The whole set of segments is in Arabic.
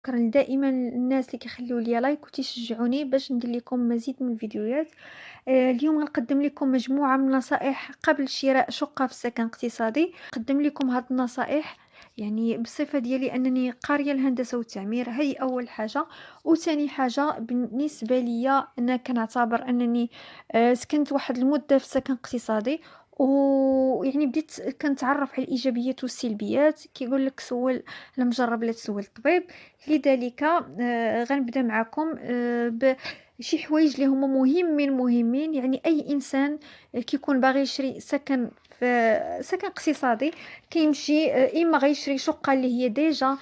شكرًا دائمًا للناس اللي كيخليو ليا لايك وتيشجعوني باش ندير لكم مزيد من الفيديوهات. اليوم غنقدم لكم مجموعة من النصائح قبل شراء شقة في سكن اقتصادي. نقدم لكم هاد النصائح يعني بصفة ديالي أنني قارية الهندسة والتعمير، هي أول حاجة. وثاني حاجة بالنسبة ليا أنا كنعتبر أنني سكنت واحد المدة في سكن اقتصادي، ويعني بديت كنتعرف على الإيجابيات والسلبيات. كيقول لك سول لم جرب لا تسول الطبيب. لذلك غنبدا معكم بشي حوايج اللي هما مهمين. يعني اي انسان كيكون باغي يشري سكن في سكن اقتصادي كيمشي اما غيشري شقه اللي هي ديجا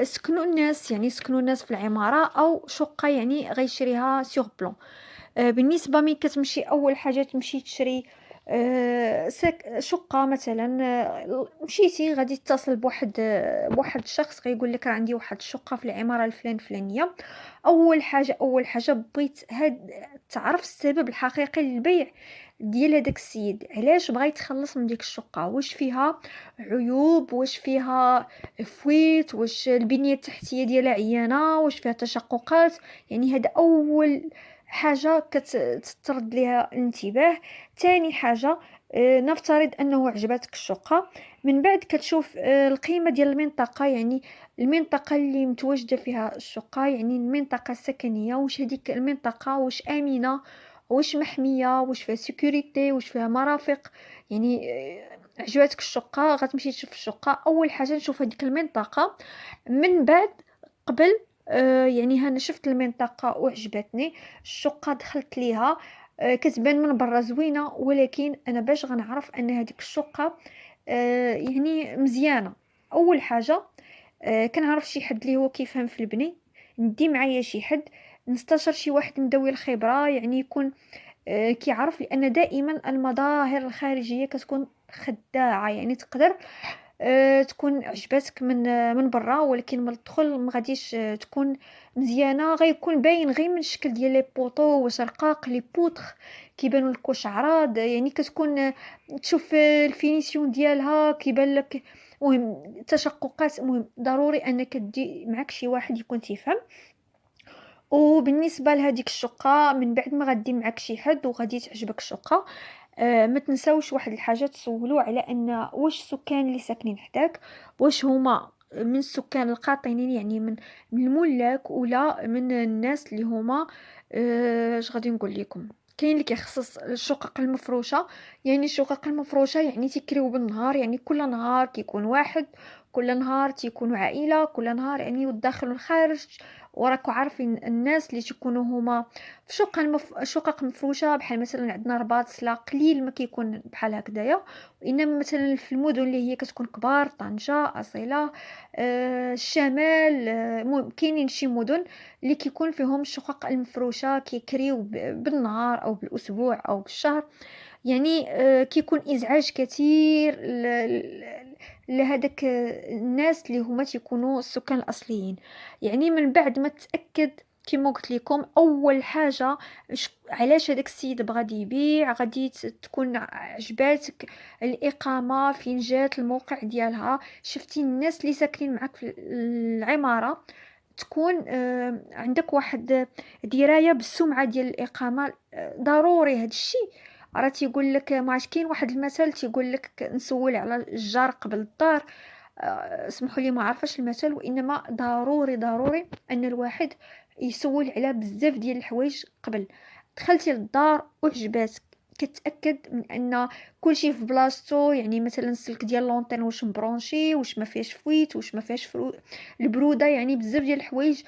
سكنوا الناس في العماره، او شقه يعني غيشريها سيغ بلون. بالنسبة مين كتمشي أول حاجة تمشي تشري شقة مثلا، مشيتي غادي تتصل بواحد الشخص غيقول لك راه عندي واحد الشقة في العمارة الفلانية. أول حاجة بغيت تعرف السبب الحقيقي للبيع ديال هداك السيد، علاش بغا يتخلص من ديك الشقة، واش فيها عيوب، واش فيها فويت، واش البنية التحتية ديالها عيانة، واش فيها تشققات. يعني هذا أول حاجة كترد ليها الانتباه. تاني حاجة، نفترض أنه عجبتك الشقة، من بعد كتشوف القيمة ديال المنطقة. يعني المنطقة اللي متواجدة فيها الشقة، يعني المنطقة السكنية، واش هذيك المنطقة واش آمنة، واش محمية، واش فيها سيكوريتي، واش فيها مرافق. يعني عجبتك الشقة غتمشي تشوف الشقة. أول حاجة نشوف هذيك المنطقة، من بعد قبل يعني أنا شفت المنطقة وعجبتني الشقة، دخلت ليها. كتبان من برا زوينة، ولكن أنا باش غنعرف أن هذيك الشقة يعني مزيانة. أول حاجة كنعرف شي حد اللي هو كيفهم في البني، ندي معايا شي حد، نستشر شي واحد مدوي الخبرة، يعني يكون كيعرف، لأن دائما المظاهر الخارجية كتكون خداعة. يعني تقدر تكون عجباتك من برا، ولكن من الدخل ما غاديش تكون مزيانه. غيكون باين غير من الشكل ديال لي بوطو واش رقاق لي بوطخ، كيبانوا لك واش عراض. يعني كتكون تشوف الفينيسيون ديالها كيبان لك. مهم التشققات، مهم ضروري انك تدي معك شي واحد يكون تيفهم. وبالنسبه لهذيك الشقه، من بعد ما غدي معك شي حد وغادي تعجبك الشقه، ما تنساوش واحد الحاجه، تسولوا على ان واش السكان اللي ساكنين حداك واش هما من السكان القاطنين، يعني من الملاك، ولا من الناس اللي هما اش غادي نقول لكم. كاين اللي كيخصص الشقق المفروشه. يعني الشقق المفروشه يعني تيكريو بالنهار، يعني كل نهار كيكون واحد، كل نهار تيكونوا عائله، كل نهار يعني والداخل والخارج. وراكو عارفين الناس اللي تيكونوا هما في شقق مفروشه، بحال مثلا عندنا رباط سلا قليل ما كيكون بحال هكذايا. وانما مثلا في المدن اللي هي كتكون كبار، طنجة، اصيله، الشمال، المهم كاينين شي مدن اللي كيكون فيهم الشقق المفروشه كيكريو بالنهار او بالاسبوع او بالشهر. يعني كيكون ازعاج كثير لهداك الناس اللي هما تيكونوا السكان الاصليين. يعني من بعد ما تاكد، كما قلت لكم اول حاجه، علاش هذاك السيد بغى يبيع، غادي تكون عجباتك الاقامه، فين جات، الموقع ديالها، شفتي الناس اللي ساكنين معك في العماره، تكون عندك واحد درايه بالسمعه ديال الاقامه. ضروري هذا الشيء. راه تيقول لك، ما عرفتش، كاين واحد المثل تيقول لك نسول على الجار قبل الدار. اسمحوا لي ما عارفاش المثل، وانما ضروري ان الواحد يسول على بزاف ديال الحوايج قبل. دخلتي للدار وعجباتك، كتاكد من ان كلشي في بلاصتو. يعني مثلا السلك ديال لونطين واش مبرونشي، واش ما فيهش فويت، واش ما فيهش البروده. يعني بزاف ديال الحوايج.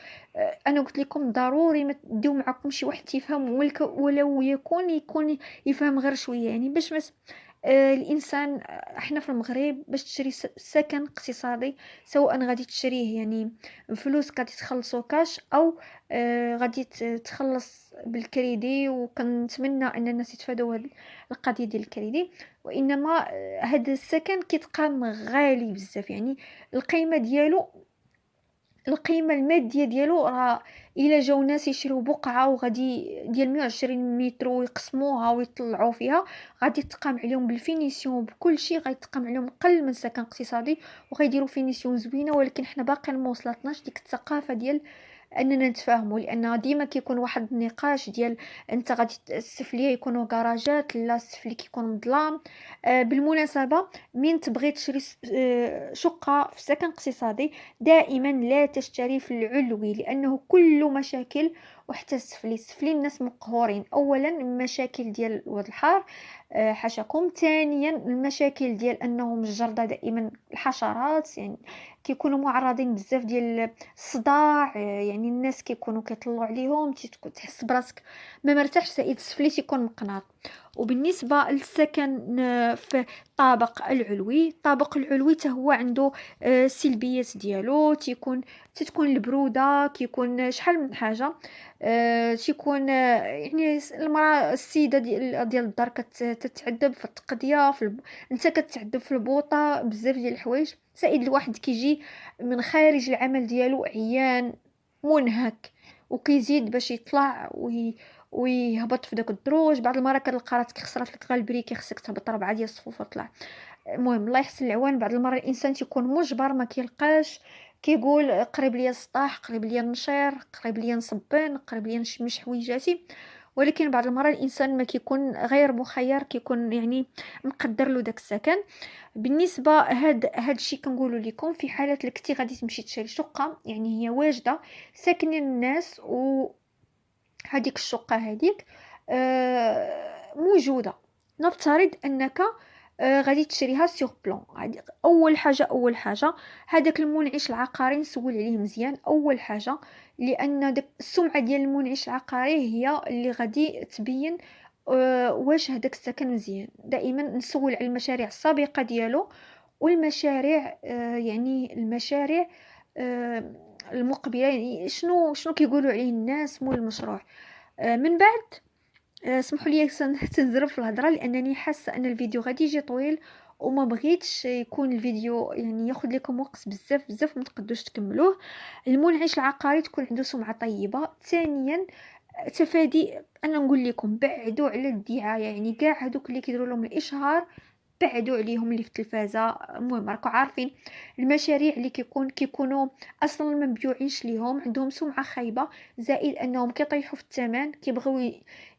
انا قلت لكم ضروري ما تديو معكم شي واحد تيفهم، ولو يكون يفهم غير شويه. يعني باش ما الانسان، احنا في المغرب باش تشري سكن اقتصادي، سواء غادي تشريه يعني فلوس غادي تخلصو كاش، او غادي تخلص بالكريدي. وكنتمنى ان الناس يتفادوا هاد القضيه ديال الكريدي. وانما هاد السكن كيتقام غالي بزاف. يعني القيمه ديالو القيمة المادية ديالو راه إلا جاو ناس يشريو بقعة وغادي ديال 120 متر ويقسموها ويطلعوا فيها، غادي تقام عليهم بالفينيسيون بكلشي، غيتقام عليهم قل من سكن اقتصادي وغيديروا فينيسيون زوينة. ولكن حنا باقي ما وصلتناش ديك الثقافة ديال اننا نتفاهموا، لان ديما كيكون واحد النقاش ديال انت غادي السفليه يكونوا كراجات، لا السفلي كيكون مظلام. بالمناسبه، من تبغي تشري شقه في سكن اقتصادي، دائما لا تشتري في العلوي، لانه كله مشاكل. وحتى السفلي الناس مقهورين، اولا المشاكل ديال الواد الحار، حاشاكم. ثانيا المشاكل ديال انهم الجرده دائما الحشرات، يعني كيكونوا معرضين بزاف ديال الصداع. يعني الناس كيكونوا كيطلعوا عليهم، تحس براسك ما مرتاحش، سائد السفلي تيكون مقناط. وبالنسبه للسكن في الطابق العلوي، الطابق العلوي حتى هو عنده السلبيات ديالو. تتكون البروده، كيكون شحال من حاجه. تيكون يعني المراه السيده ديال الدار كتتعذب في التقضيه، انت كتعذب في البوطه، بزاف ديال الحوايج. سائد الواحد كيجي من خارج العمل ديالو عيان منهك، وكيزيد باش يطلع ويهبط في داك الدروج. بعض المرات كتلقى راسك خسرات لك غير البريكي، خصك تهبط 4 ديال الصفوف وطلع. المهم الله يحسن العوان. بعض المرات الانسان تيكون مجبر، ما كيلقاش، كيقول قريب ليا السطاح، قريب ليا النشير، قريب ليا نصبن، قريب ليا نشمش حويجاتي. ولكن بعض المرات الانسان ما كيكون غير مخير، كيكون يعني مقدر له داك السكن. بالنسبه هاد الشيء كنقولوا لكم في حاله اللي كنتي غادي تمشي تشري شقه، يعني هي واجده ساكنين الناس، وهذيك الشقه هذيك موجوده. نفترض انك غادي تشريها سيغ بلون. اول حاجه هذاك المنعش العقاري نسول عليه مزيان اول حاجه، لان داك السمعه ديال المنعش العقاري هي اللي غادي تبين واش هذاك السكن مزيان. دائما نسول على المشاريع السابقه ديالو، والمشاريع يعني المشاريع آه، المقبله، يعني شنو كيقولوا عليه الناس مول المشروع. من بعد اسمحوا لي تنزرب في الهضره، لانني حاسه ان الفيديو غادي يجي طويل، وما بغيتش يكون الفيديو يعني ياخذ لكم وقت بزاف بزاف ما تقدوش تكملوه. المنعش العقاري تكون عنده سمعه طيبه. ثانيا تفادي، انا نقول لكم بعدوا على الدعايه، يعني كاع هذوك اللي كيديروا لهم الاشهار بعدوا عليهم، اللي في التلفازه. المهم راكم عارفين المشاريع اللي كيكونوا اصلا ما مبيوعينش ليهم، عندهم سمعه خايبه، زائد انهم كيطيحوا في الثمن، كيبغيو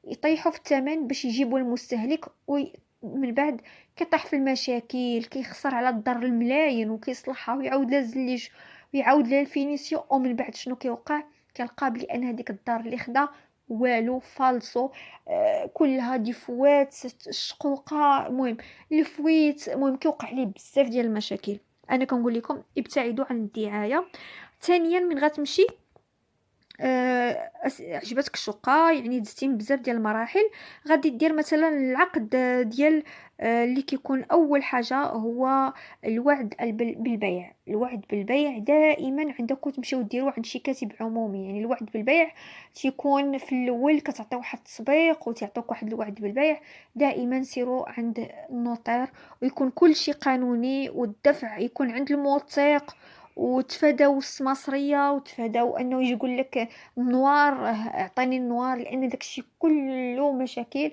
يطيحوا في الثمن باش يجيبوا المستهلك، ومن بعد كيطيح في المشاكل، كيخسر على الدار الملايين وكيصلحها ويعاود لها الزليج ويعاود لها الفينيسيو. ومن بعد شنو كيوقع؟ كيلقى بلي ان هذيك الدار اللي خدا والو فالصو، كلها ديفوات، الشقوقه، المهم الفويت، المهم كيوقع ليه بزاف ديال المشاكل. انا كنقول لكم ابتعدوا عن الدعايه. ثانيا من غتمشي عجبتك الشقه، يعني دزتي بزاف ديال المراحل، غادي دير مثلا العقد ديال اللي كيكون اول حاجه هو الوعد بالبيع. الوعد بالبيع دائما عندكم تمشيو ديروا عند شي كاتب عمومي. يعني الوعد بالبيع تيكون في الاول كتعطيو واحد التسبيق وتعطوك واحد الوعد بالبيع. دائما سيروا عند النوطير، ويكون كل شيء قانوني، والدفع يكون عند الموثق، وتفاداو السماسريه، وتفاداو انه يجي يقول لك النوار اعطيني النوار، لان داكشي كله مشاكل،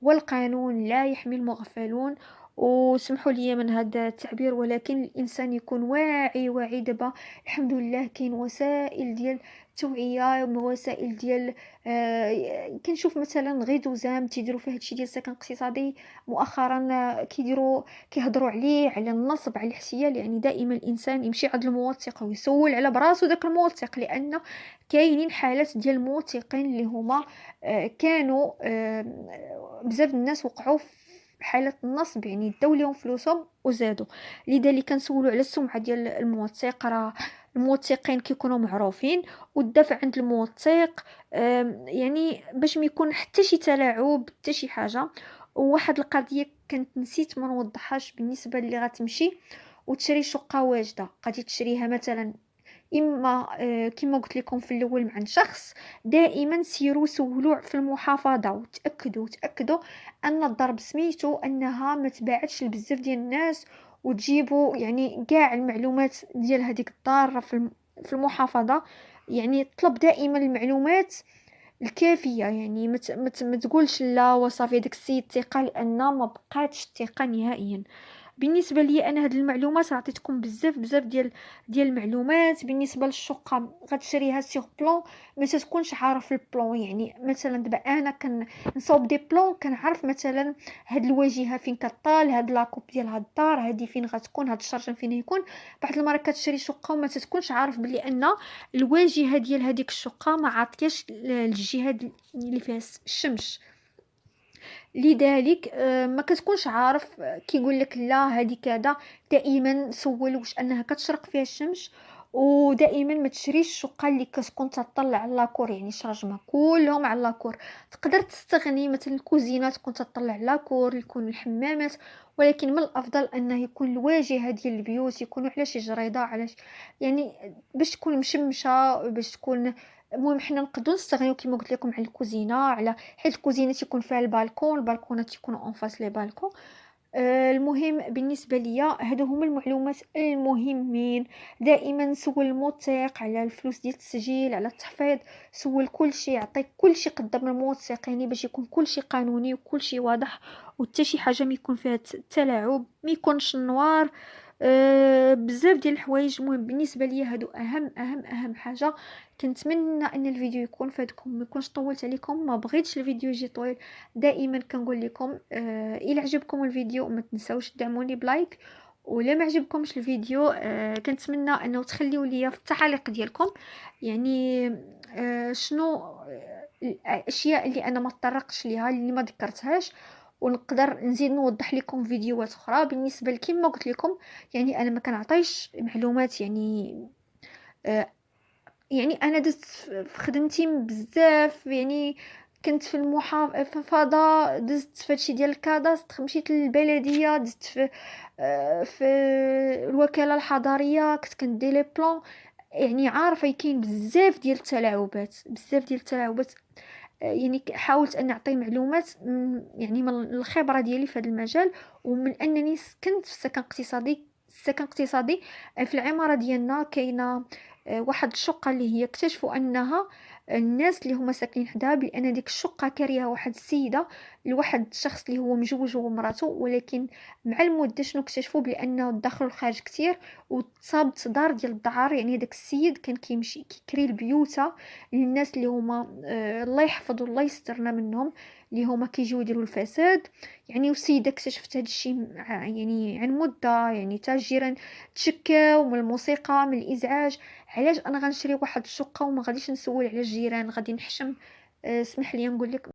والقانون لا يحمي المغفلون. وسمحوا لي من هذا التعبير، ولكن الانسان يكون واعي دابا. الحمد لله كاين وسائل ديال التوعيه، وسائل ديال كنشوف مثلا غيدوزام تيديروا فيه هادشي ديال السكن الاقتصادي مؤخرا. كيهضروا عليه، على النصب، على الاحتيال. يعني دائما الانسان يمشي عند الموثق ويسول على براسو داك الموثق، لان كاينين حالات ديال الموثقين اللي هما كانوا بزاف الناس وقعوا في حالة النصب، يعني داو ليهم فلوسهم وزادوا. لذلك كنسولوا على السمعة ديال الموثق. راه الموثقين كيكونوا معروفين، والدفع عند الموثق يعني باش ما يكون حتى شي تلاعب حتى شي حاجة. وواحد القضية كنت نسيت ما نوضحهاش بالنسبة اللي غتمشي وتشري شقة واجدة، غادي تشريها مثلا اما كما قلت لكم في الاول مع شخص. دائما سيروا سولوا في المحافظه، وتاكدوا ان الدار بسميتو، انها ما تباعتش لبزاف ديال الناس، وتجيبوا يعني كاع المعلومات ديال هذيك الدار في المحافظة، يعني طلب دائما المعلومات الكافية، يعني ما تقولش لا وصافي داك السيد ثقة، لأن ما بقاتش ثقة نهائيا. بالنسبه لي انا هاد المعلومات عطيتكم بزاف بزاف ديال المعلومات. بالنسبه للشقه غتشريها سيغ بلون، ما تكونش عارف البلون. يعني مثلا دابا انا كنصاوب دي بلون، كنعرف مثلا هاد الواجهه فين كطال، هاد لاكوب ديال هاد الدار هادي فين غتكون، هاد الشرجم فين يكون. بعض المرات كتشري شقه وما تكونش عارف بلي ان الواجهه ديال هذيك الشقه ما عاطياش الجهه اللي فيها الشمس. لذلك ما كتكونش عارف، كيقول لك لا هذه كذا. دائما سول واش انها كتشرق فيها الشمس. ودائما ما تشريش الشقه اللي كتكون تطلع على لاكور، يعني شرجمه كلهم على لاكور. تقدر تستغني مثلا الكوزينه تكون تطلع على لاكور، يكون الحمامات، ولكن من الافضل انه يكون الواجهه ديال البيوت يكونوا على شي جريده، علاش يعني باش تكون مشمشه، باش تكون. المهم حنا نقدروا نستغنيو كما قلت لكم على الكوزينه، على حيت الكوزينه تيكون فيها البالكون، البالكونات تيكونوا اون فاس لي بالكون. المهم بالنسبه ليا هادو هما المعلومات المهمين. دائما سول الموثق على الفلوس ديال التسجيل، على التحفيظ. سول كل شيء، يعطيك كل شيء قدام الموثق، يعني باش يكون كل شيء قانوني وكل شيء واضح، وحتى شي حاجه ما يكون فيها تلاعب، ما يكونش نوار. بزاف ديال الحوايج. المهم بالنسبه لي هادو اهم حاجه. كنتمنى ان الفيديو يكون فادكم، ما يكونش طولت عليكم، ما بغيتش الفيديو يجي طويل. دائما كنقول لكم الى عجبكم الفيديو ما تنساوش تدعموني بلايك، ولا ما عجبكمش الفيديو كنتمنى انه تخليوا لي في التعليق ديالكم، يعني شنو الاشياء اللي انا ما تطرقش ليها، اللي ما ذكرتهاش، ونقدر نزيد نوضح لكم فيديوهات اخرى. بالنسبه لكم قلت لكم، يعني انا ما كنعطيش معلومات، آه، يعني انا دزت في خدمتي بزاف، يعني كنت في المحافظه، دزت في هادشي ديال الكاداستر، مشيت للبلديه، دزت في الوكاله الحضريه، كنت كندير لي بلان. يعني عارفه كاين بزاف ديال التلاعبات، بزاف ديال التلاعبات. يعني حاولت ان اعطي معلومات يعني من الخبره ديالي في هذا المجال، ومن انني سكنت في السكن اقتصادي. في العماره ديالنا كاينه واحد الشقه اللي هي اكتشفوا انها الناس اللي هما ساكنين حداها بان ديك الشقه كاريها واحد السيده لواحد الشخص اللي هو مجوج هو ومراته. ولكن مع المده شنو اكتشفوا؟ بانه الدخل والخارج كتير، وتصابت دار ديال الدعار. يعني داك السيد كان كيمشي كيكري البيوته للناس اللي هما الله يحفظ والله يسترنا منهم، اللي هما كيجيو يديروا الفساد. يعني والسيده اكتشفت هذا الشيء يعني عن مده، يعني تا الجيران تشكاو من الموسيقى، من الازعاج. علاش انا غنشري واحد الشقه وما غاديش نسول على الجيران، غادي نحشم؟ اسمح لي نقول لك